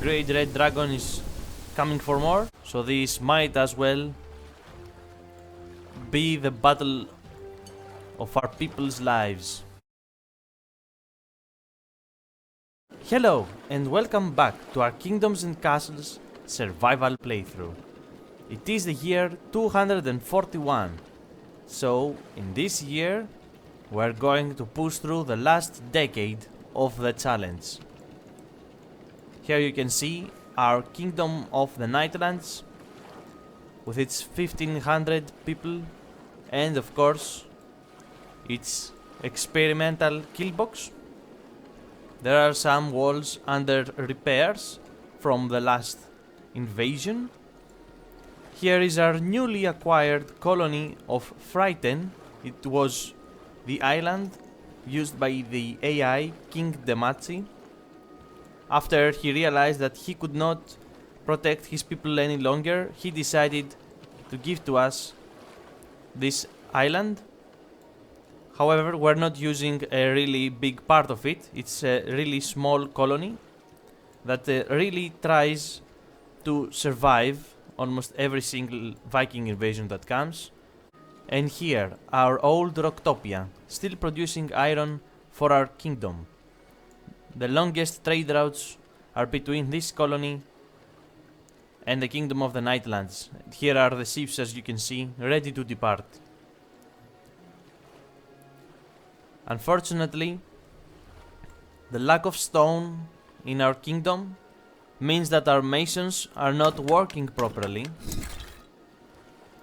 Great Red Dragon is coming for more, so this might as well be the battle of our people's lives. Hello and welcome back to our Kingdoms and Castles survival playthrough. It is the year 241, so in this year we're going to push through the last decade of the challenge. Here you can see our Kingdom of the Nightlands with its 1500 people and of course its experimental killbox. There are some walls under repairs from the last invasion. Here is our newly acquired colony of Frighten. It was the island used by the AI King Demachi. After he realized that he could not protect his people any longer, he decided to give to us this island. However, we're not using a really big part of it. It's a really small colony that really tries to survive almost every single Viking invasion that comes. And here, our old Rocktopia, still producing iron for our kingdom. The longest trade routes are between this colony and the Kingdom of the Nightlands. Here are the ships, as you can see, ready to depart. Unfortunately, the lack of stone in our kingdom means that our masons are not working properly.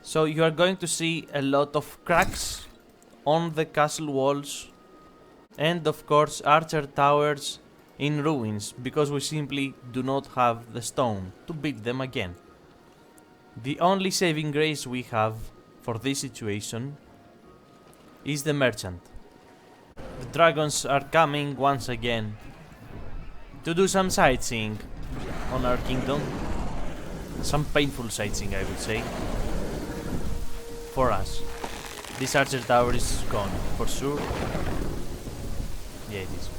So you are going to see a lot of cracks on the castle walls and of course archer towers in ruins because we simply do not have the stone to build them again. The only saving grace we have for this situation is the merchant. The dragons are coming once again to do some sightseeing on our kingdom. Some painful sightseeing, I would say, for us. This archer tower is gone, for sure. Yeah, it is.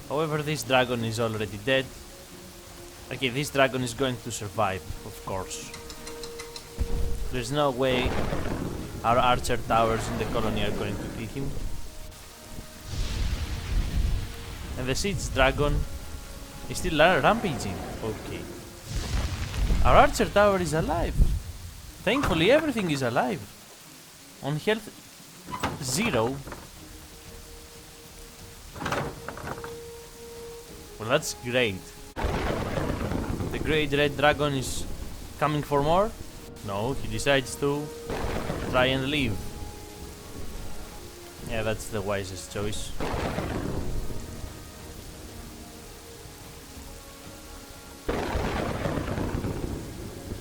However, this dragon is already dead. Okay, this dragon is going to survive, of course. There's no way our archer towers in the colony are going to kill him. And the siege dragon is still rampaging. Okay. Our archer tower is alive. Thankfully, everything is alive. On health 0. Well, that's great. The Great Red Dragon is coming for more. No, he decides to try and leave. Yeah, that's the wisest choice.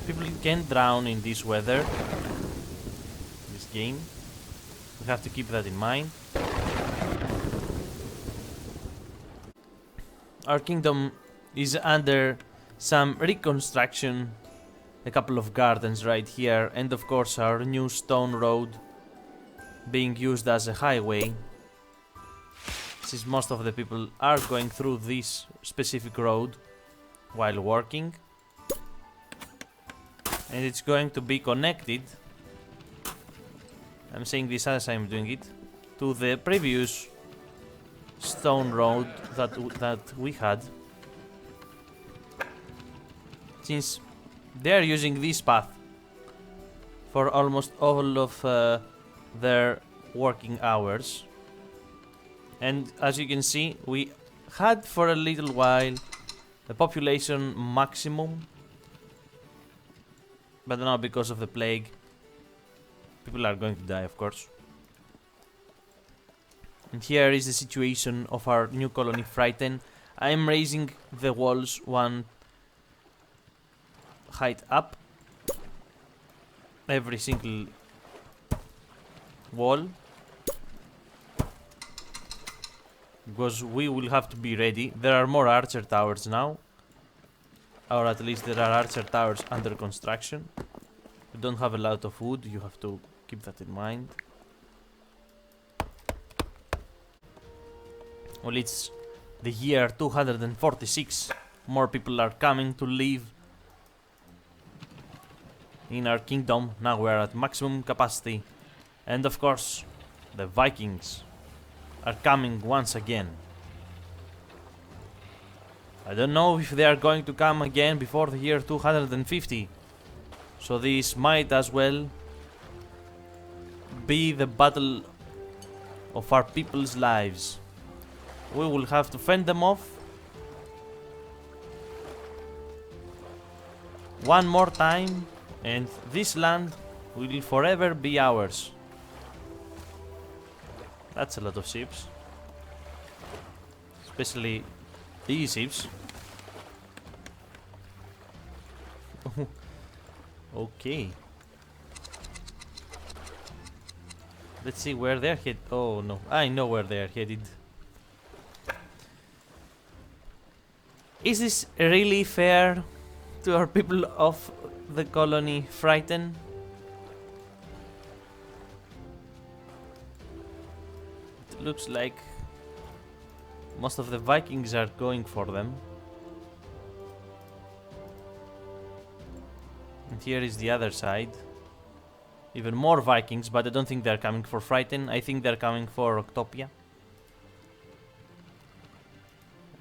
People can drown in this weather, this game. We have to keep that in mind. Our kingdom is under some reconstruction. A couple of gardens right here, and of course our new stone road being used as a highway, since most of the people are going through this specific road while working. And it's going to be connected, I'm saying this as I'm doing it, to the previous stone road that we had, since they are using this path for almost all of their working hours. And as you can see, we had for a little while the population maximum, but now because of the plague, people are going to die, of course. And here is the situation of our new colony Frighten. I am raising the walls one height up, every single wall, because we will have to be ready. There are more archer towers now, or at least there are archer towers under construction. We don't have a lot of wood, you have to keep that in mind. Well, it's the year 246. More people are coming to live in our kingdom. Now we're at maximum capacity. And of course, the Vikings are coming once again. I don't know if they are going to come again before the year 250. So this might as well be the battle of our people's lives. We will have to fend them off one more time, and this land will forever be ours. That's a lot of ships, especially these ships. Okay. Let's see where they're headed. Oh no, I know where they're headed. Is this really fair to our people of the colony Frighten? It looks like most of the Vikings are going for them. And here is the other side. Even more Vikings, but I don't think they're coming for Frighten. I think they're coming for Octopia.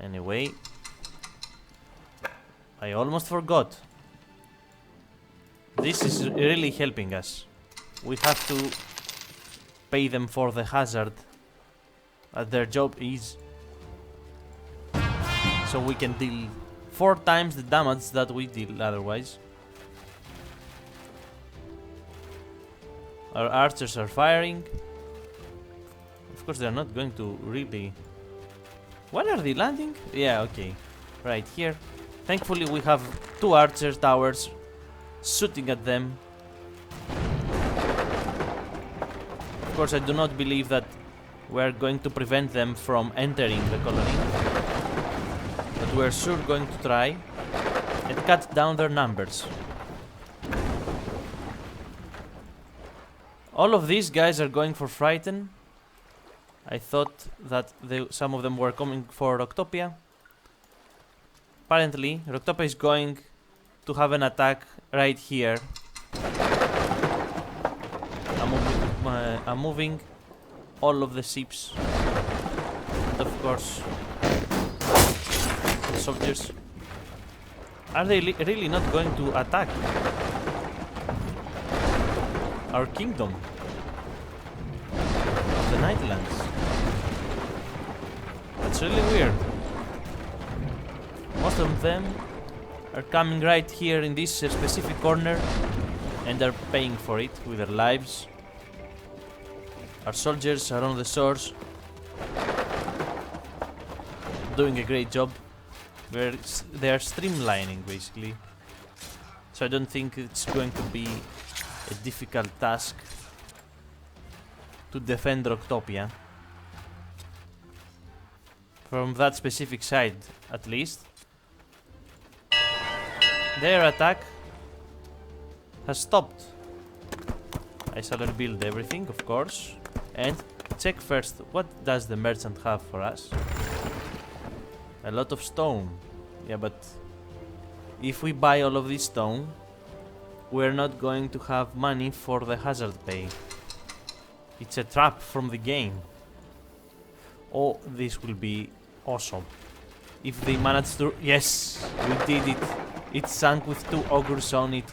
Anyway, I almost forgot. This is really helping us. We have to pay them for the hazard that their job is. So we can deal 4 times the damage that we deal otherwise. Our archers are firing. Of course they're not going to really... When are they landing? Yeah, okay. Right here. Thankfully we have 2 archer towers shooting at them. Of course I do not believe that we're going to prevent them from entering the colony. But we're sure going to try and cut down their numbers. All of these guys are going for Frighten. I thought that some of them were coming for Octopia. Apparently, Octopia is going to have an attack right here. I'm moving all of the ships. And of course, the soldiers. Are they really not going to attack our kingdom of the Nightlands? That's really weird. Most of them are coming right here in this specific corner and are paying for it with their lives. Our soldiers are on the shores doing a great job. They are streamlining basically. So I don't think it's going to be a difficult task to defend Octopia. From that specific side, at least. Their attack has stopped. I shall rebuild everything, of course. And check first, what does the merchant have for us? A lot of stone. Yeah, but if we buy all of this stone, we're not going to have money for the hazard pay. It's a trap from the game. Oh, this will be awesome. If they manage to... Yes, we did it. It sank with 2 ogres on it.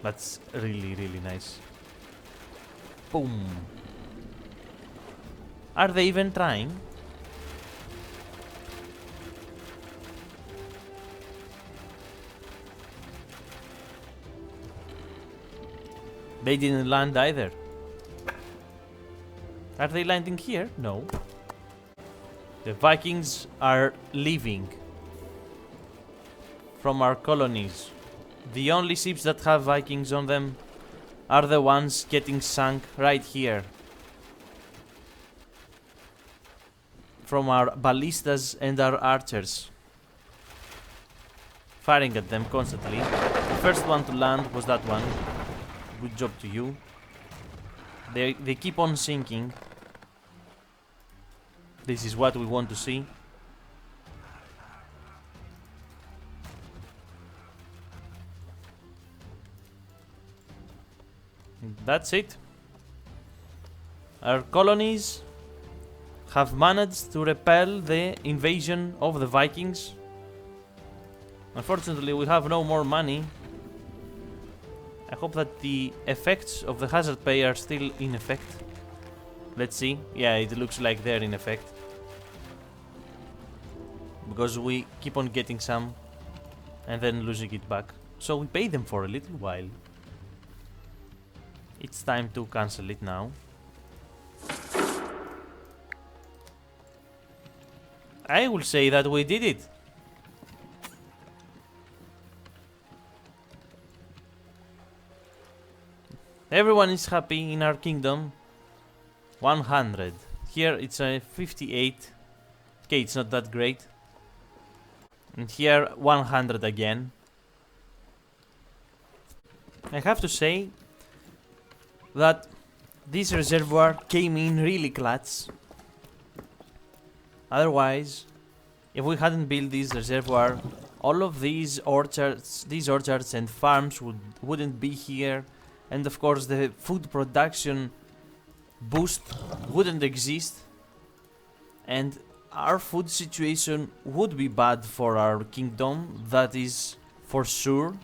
That's really, really nice. Boom. Are they even trying? They didn't land either. Are they landing here? No. The Vikings are leaving from our colonies. The only ships that have Vikings on them are the ones getting sunk right here. From our ballistas and our archers. Firing at them constantly. The first one to land was that one. Good job to you. They keep on sinking. This is what we want to see. That's it. Our colonies have managed to repel the invasion of the Vikings. Unfortunately, we have no more money. I hope that the effects of the hazard pay are still in effect. Let's see. Yeah, it looks like they're in effect. Because we keep on getting some and then losing it back. So we pay them for a little while. It's time to cancel it now. I will say that we did it. Everyone is happy in our kingdom. 100. Here it's a 58. Okay, it's not that great. And here 100 again. I have to say that this reservoir came in really clutch. Otherwise, if we hadn't built this reservoir, all of these orchards and farms wouldn't be here, and of course the food production boost wouldn't exist, and our food situation would be bad for our kingdom. That is for sure.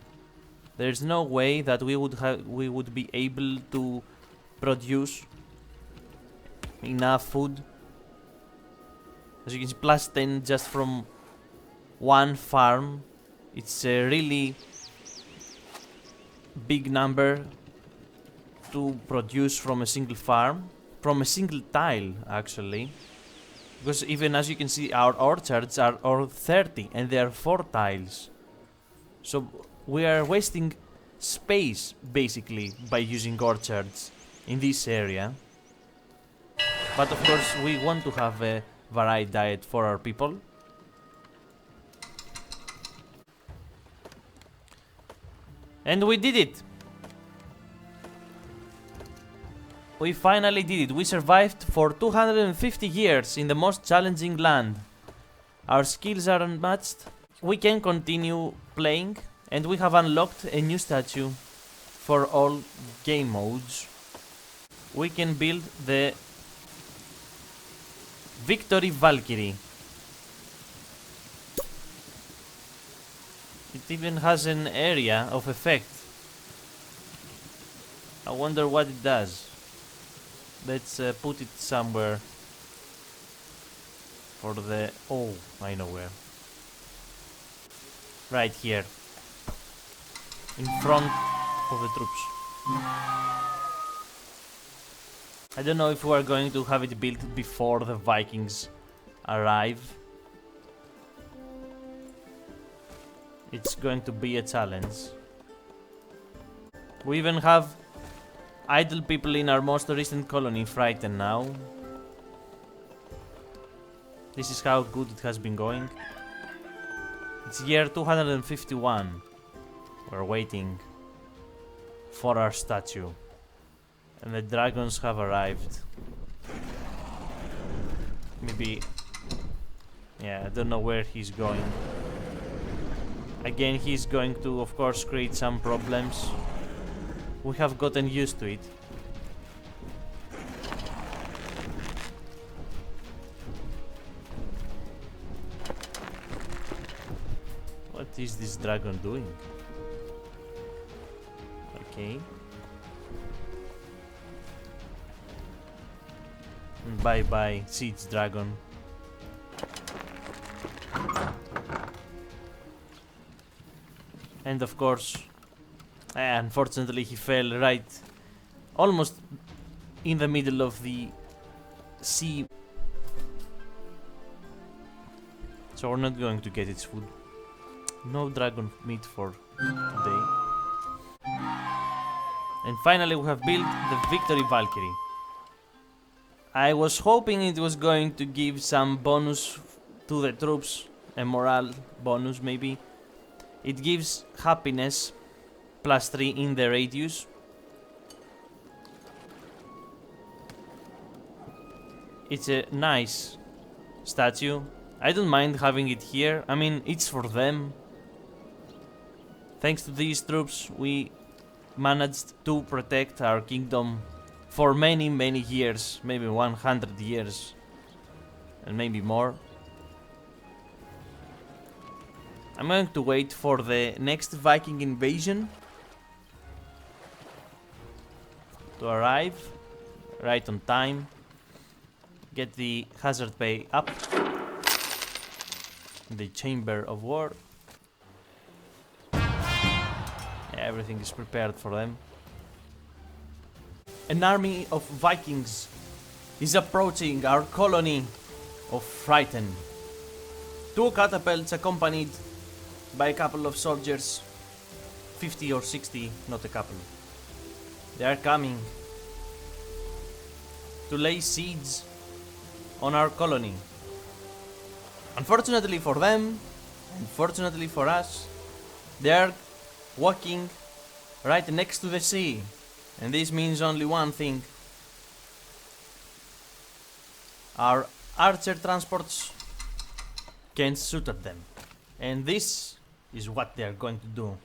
There's no way that we would be able to produce enough food. As you can see, plus 10 just from one farm. It's a really big number to produce from a single farm. From a single tile, actually. Because even as you can see, our orchards are all 30 and they are 4 tiles. So we are wasting space, basically, by using orchards in this area. But of course, we want to have a varied diet for our people. And we did it! We finally did it. We survived for 250 years in the most challenging land. Our skills are unmatched. We can continue playing, and we have unlocked a new statue for all game modes. We can build the Victory Valkyrie. It even has an area of effect. I wonder what it does. Let's put it somewhere for the... Oh, I know where. Right here. In front of the troops. I don't know if we are going to have it built before the Vikings arrive. It's going to be a challenge. We even have idle people in our most recent colony frightened now. This is how good it has been going. It's year 251. We're waiting for our statue. And the dragons have arrived. Maybe... Yeah, I don't know where he's going. Again, he's going to, of course, create some problems. We have gotten used to it. What is this dragon doing? Okay. Bye bye, Siege Dragon. And of course, unfortunately he fell right almost in the middle of the sea. So we're not going to get its food. No dragon meat for today. And finally we have built the Victory Valkyrie. I was hoping it was going to give some bonus to the troops, a morale bonus maybe. It gives happiness +3 in the radius. It's a nice statue. I don't mind having it here. I mean, it's for them. Thanks to these troops, we managed to protect our kingdom for many, many years. Maybe 100 years. And maybe more. I'm going to wait for the next Viking invasion to arrive right on time. Get the hazard pay up. The Chamber of War. Everything is prepared for them. An army of Vikings is approaching our colony of Frighten. 2 catapults accompanied by a couple of soldiers. 50 or 60, not a couple. They are coming to lay siege on our colony. Unfortunately for them, unfortunately for us, they are walking right next to the sea. And this means only one thing. Our archer transports can't shoot at them. And this is what they are going to do.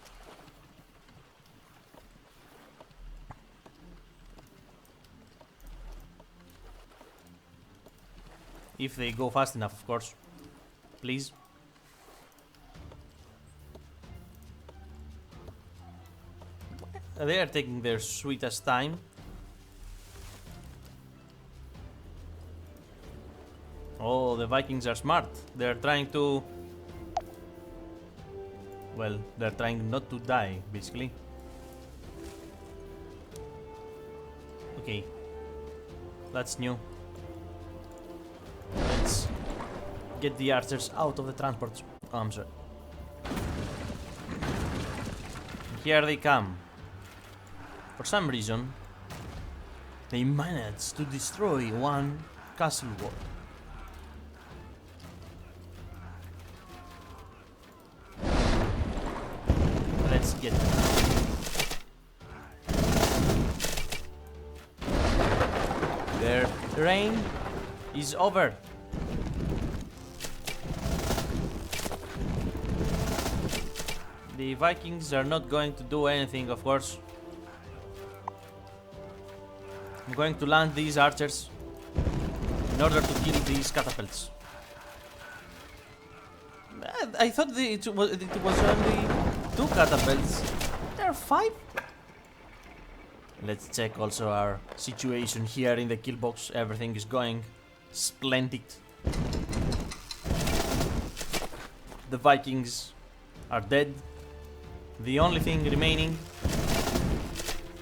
If they go fast enough, of course. Please. They are taking their sweetest time. Oh, the Vikings are smart. They're trying to... Well, they're trying not to die, basically. Okay. That's new. Let's get the archers out of the transports. Oh, I'm sorry. Here they come. For some reason, they managed to destroy one castle wall. Let's get them. Their reign is over. The Vikings are not going to do anything, of course. I'm going to land these archers in order to kill these catapults. I thought it was only 2 catapults. There are 5. Let's check also our situation here in the kill box. Everything is going splendid. The Vikings are dead. The only thing remaining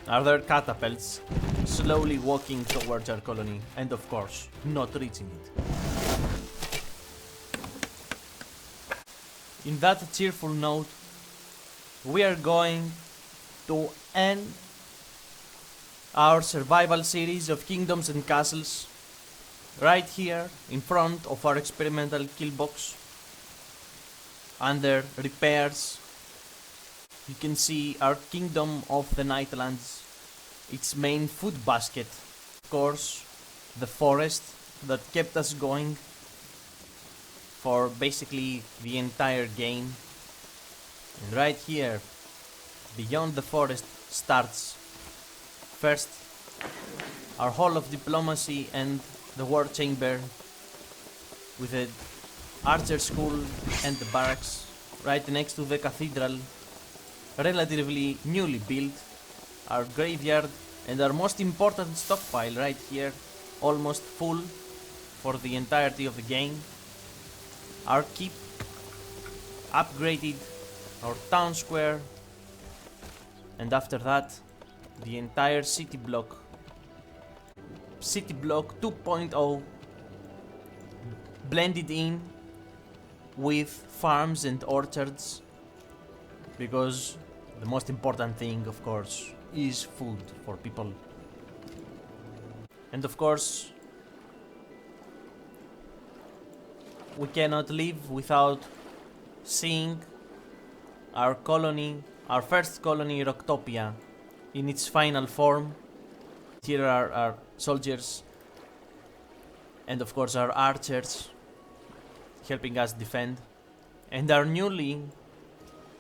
are their catapults, slowly walking towards our colony, and of course, not reaching it. In that cheerful note, we are going to end our survival series of kingdoms and castles right here in front of our experimental kill box. Under repairs, you can see our kingdom of the Nightlands, its main food basket, of course, the forest that kept us going for basically the entire game. And right here, beyond the forest, starts first our hall of diplomacy and the war chamber with the archer school and the barracks right next to the cathedral, relatively newly built, our graveyard, and our most important stockpile right here, almost full for the entirety of the game. Our keep, upgraded, our town square, and after that, the entire city block. City block 2.0 blended in with farms and orchards, because the most important thing, of course, is food for people. And of course, we cannot live without seeing our colony, our first colony, Rocktopia, in its final form. Here are our soldiers, and of course our archers, helping us defend, and our newly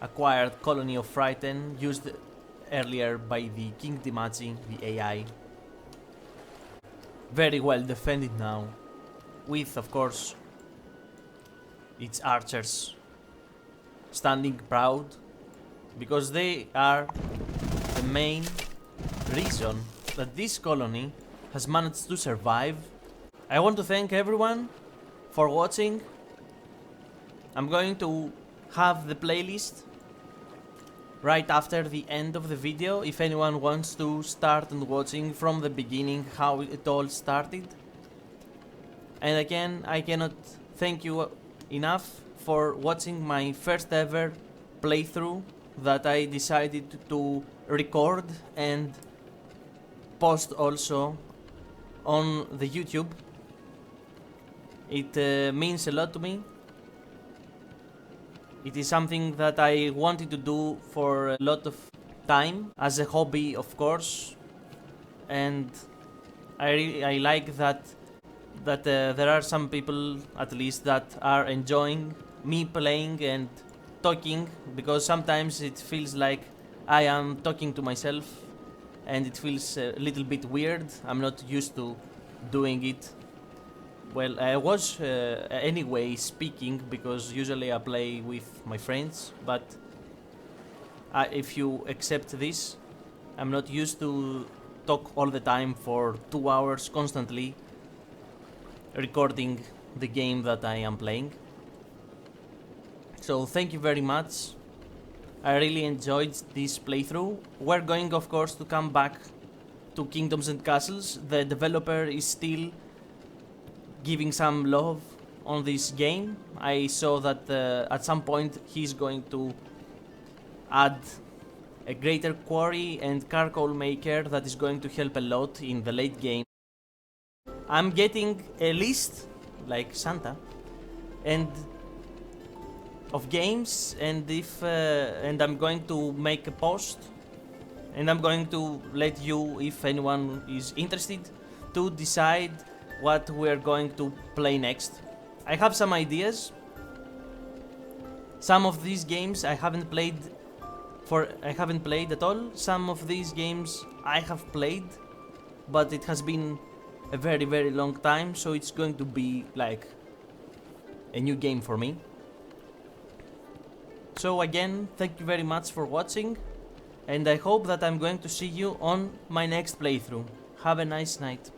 acquired colony of Frighten, used earlier by the King Dimachi, the AI. Very well defended now, with of course its archers standing proud, because they are the main reason that this colony has managed to survive. I want to thank everyone for watching. I'm going to have the playlist right after the end of the video if anyone wants to start and watching from the beginning how it all started. And again, I cannot thank you enough for watching my first ever playthrough that I decided to record and post also on the YouTube. It means a lot to me. It is something that I wanted to do for a lot of time, as a hobby of course, and I like that there are some people at least that are enjoying me playing and talking, because sometimes it feels like I am talking to myself and it feels a little bit weird. I'm not used to doing it. Well, I was anyway speaking, because usually I play with my friends, but if you accept this, I'm not used to talk all the time for 2 hours constantly recording the game that I am playing. So thank you very much. I really enjoyed this playthrough. We're going of course to come back to Kingdoms and Castles. The developer is still giving some love on this game. I saw that at some point he's going to add a greater quarry and charcoal maker that is going to help a lot in the late game. I'm getting a list, like Santa, and of games, and if and I'm going to make a post, and I'm going to let you, if anyone is interested, to decide what we're going to play next. I have some ideas. Some of these games I haven't played at all. Some of these games I have played, but it has been a very, very long time, so it's going to be like a new game for me. So again, thank you very much for watching, and I hope that I'm going to see you on my next playthrough. Have a nice night.